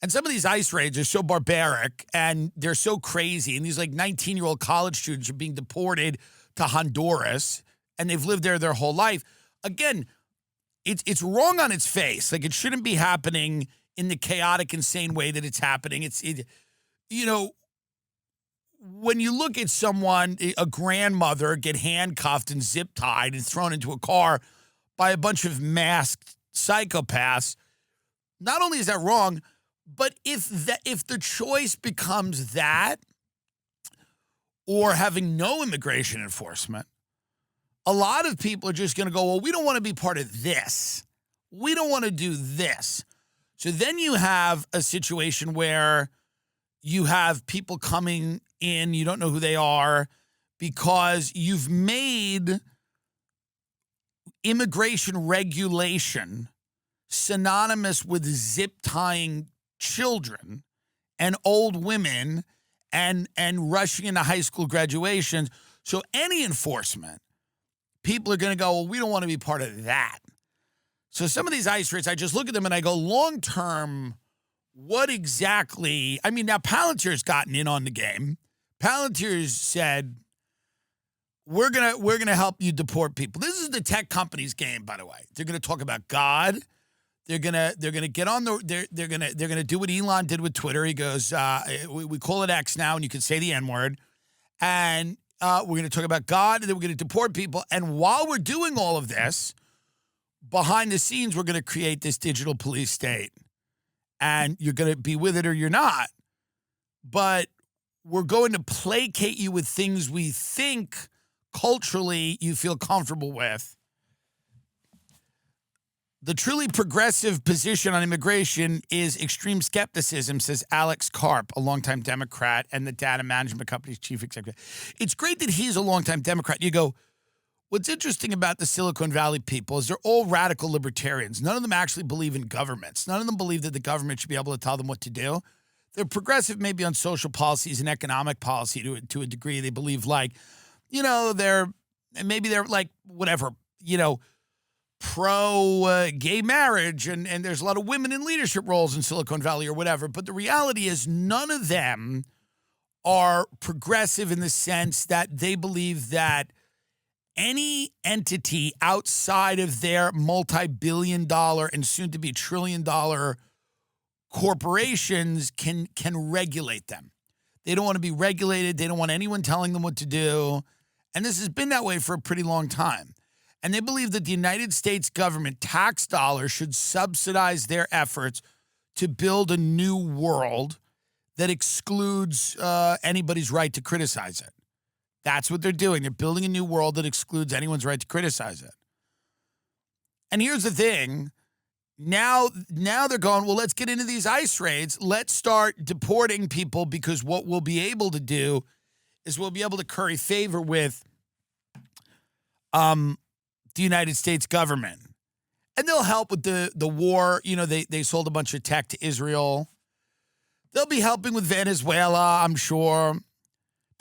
And some of these ICE raids are so barbaric and they're so crazy. And these like 19-year-old college students are being deported to Honduras and they've lived there their whole life. Again, it's wrong on its face. Like, it shouldn't be happening in the chaotic, insane way that it's happening. When you look at someone, a grandmother, get handcuffed and zip tied and thrown into a car by a bunch of masked psychopaths, not only is that wrong, but if the choice becomes that or having no immigration enforcement, a lot of people are just going to go, well, we don't want to be part of this. We don't want to do this. So then you have a situation where you have people coming in, you don't know who they are, because you've made immigration regulation synonymous with zip tying children and old women and rushing into high school graduations. So any enforcement, people are going to go, well, we don't want to be part of that. So some of these ICE raids, I just look at them and I go, long term, what exactly? I mean, now Palantir's gotten in on the game. Palantir's said, we're gonna help you deport people. This is the tech company's game, by the way. They're gonna talk about God. They're gonna get on the. They're gonna do what Elon did with Twitter. He goes, we call it X now, and you can say the N word. And we're gonna talk about God, and then we're gonna deport people. And while we're doing all of this, behind the scenes, we're gonna create this digital police state, and you're gonna be with it or you're not. But we're going to placate you with things we think culturally you feel comfortable with. The truly progressive position on immigration is extreme skepticism, says Alex Karp, a longtime Democrat and the data management company's chief executive. It's great that he's a longtime Democrat. You go, what's interesting about the Silicon Valley people is they're all radical libertarians. None of them actually believe in governments. None of them believe that the government should be able to tell them what to do. They're progressive maybe on social policies and economic policy to a degree. They believe like, they're like whatever, pro gay marriage and there's a lot of women in leadership roles in Silicon Valley or whatever. But the reality is none of them are progressive in the sense that they believe that any entity outside of their multi-billion-dollar and soon-to-be trillion-dollar corporations can regulate them. They don't want to be regulated. They don't want anyone telling them what to do. And this has been that way for a pretty long time. And they believe that the United States government tax dollars should subsidize their efforts to build a new world that excludes anybody's right to criticize it. That's what they're doing. They're building a new world that excludes anyone's right to criticize it. And here's the thing. Now they're going, well, let's get into these ICE raids. Let's start deporting people because what we'll be able to do is we'll be able to curry favor with the United States government. And they'll help with the war. They sold a bunch of tech to Israel. They'll be helping with Venezuela, I'm sure.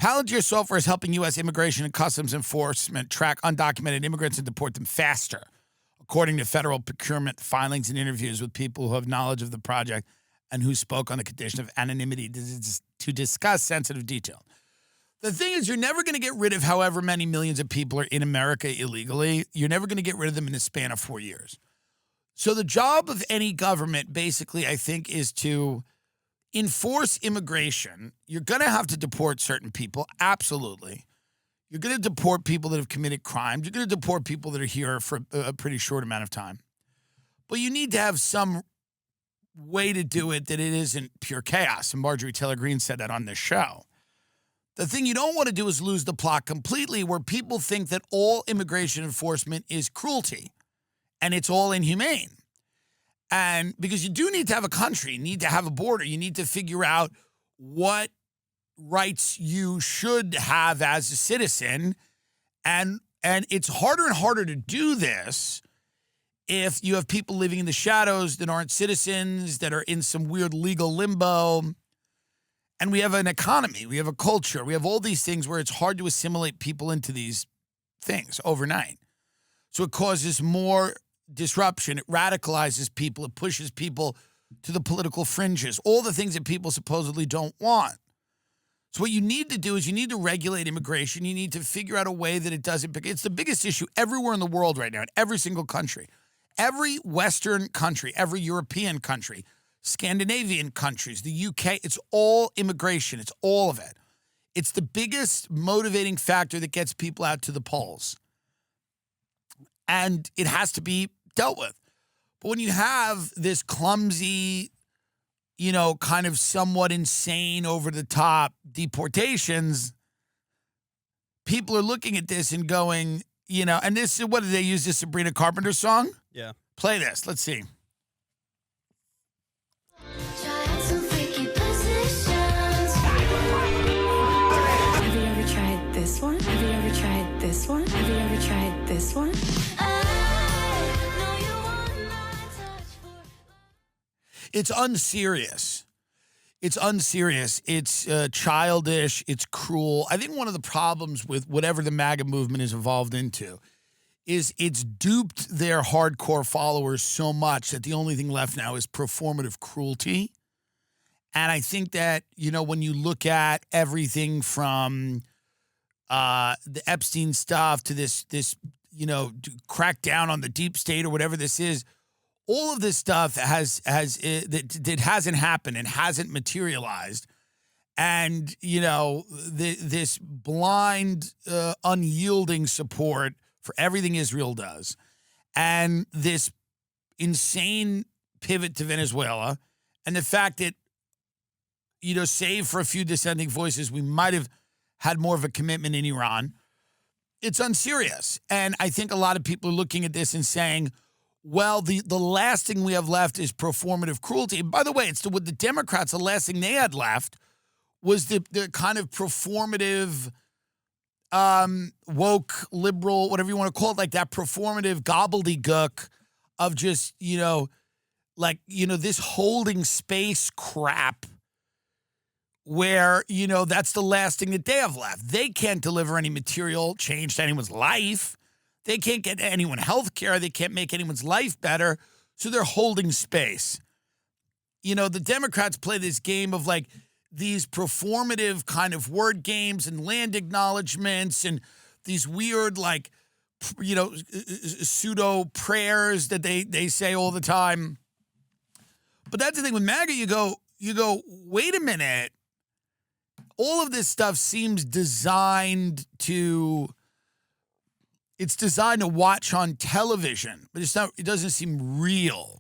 Palantir software is helping U.S. Immigration and Customs Enforcement track undocumented immigrants and deport them faster, according to federal procurement filings and interviews with people who have knowledge of the project and who spoke on the condition of anonymity to discuss sensitive detail. The thing is, you're never going to get rid of however many millions of people are in America illegally. You're never going to get rid of them in a span of 4 years. So the job of any government, basically, I think, is to enforce immigration. You're going to have to deport certain people, absolutely. You're going to deport people that have committed crimes. You're going to deport people that are here for a pretty short amount of time. But you need to have some way to do it that it isn't pure chaos. And Marjorie Taylor Greene said that on this show. The thing you don't want to do is lose the plot completely where people think that all immigration enforcement is cruelty and it's all inhumane. And because you do need to have a country, you need to have a border, you need to figure out what rights you should have as a citizen. And it's harder and harder to do this if you have people living in the shadows that aren't citizens, that are in some weird legal limbo. And we have an economy, we have a culture, we have all these things where it's hard to assimilate people into these things overnight. So it causes more disruption. It radicalizes people. It pushes people to the political fringes, all the things that people supposedly don't want. So what you need to do is you need to regulate immigration. You need to figure out a way that it doesn't. It's the biggest issue everywhere in the world right now, in every single country. Every Western country, every European country, Scandinavian countries, the UK, it's all immigration. It's all of it. It's the biggest motivating factor that gets people out to the polls. And it has to be dealt with. But when you have this clumsy, kind of somewhat insane, over-the-top deportations, people are looking at this and going, and this is, what did they use, this Sabrina Carpenter song? Yeah. Play this. Let's see. Have you ever tried this one? Have you ever tried this one? Have you ever tried this one? It's unserious. It's unserious. It's childish. It's cruel. I think one of the problems with whatever the MAGA movement has evolved into is it's duped their hardcore followers so much that the only thing left now is performative cruelty. And I think that, when you look at everything from the Epstein stuff to this crack down on the deep state or whatever this is, all of this stuff that hasn't happened and hasn't materialized. And, this blind, unyielding support for everything Israel does, and this insane pivot to Venezuela, and the fact that, save for a few dissenting voices, we might have had more of a commitment in Iran. It's unserious. And I think a lot of people are looking at this and saying, well, the last thing we have left is performative cruelty. And by the way, with the Democrats, the last thing they had left was the kind of performative, woke, liberal, whatever you want to call it, like that performative gobbledygook of just, this holding space crap where, that's the last thing that they have left. They can't deliver any material change to anyone's life. They can't get anyone health care. They can't make anyone's life better. So they're holding space. The Democrats play this game of these performative kind of word games and land acknowledgments and these weird, pseudo prayers that they say all the time. But that's the thing with MAGA. You go, wait a minute. All of this stuff seems designed to watch on television, but it doesn't seem real.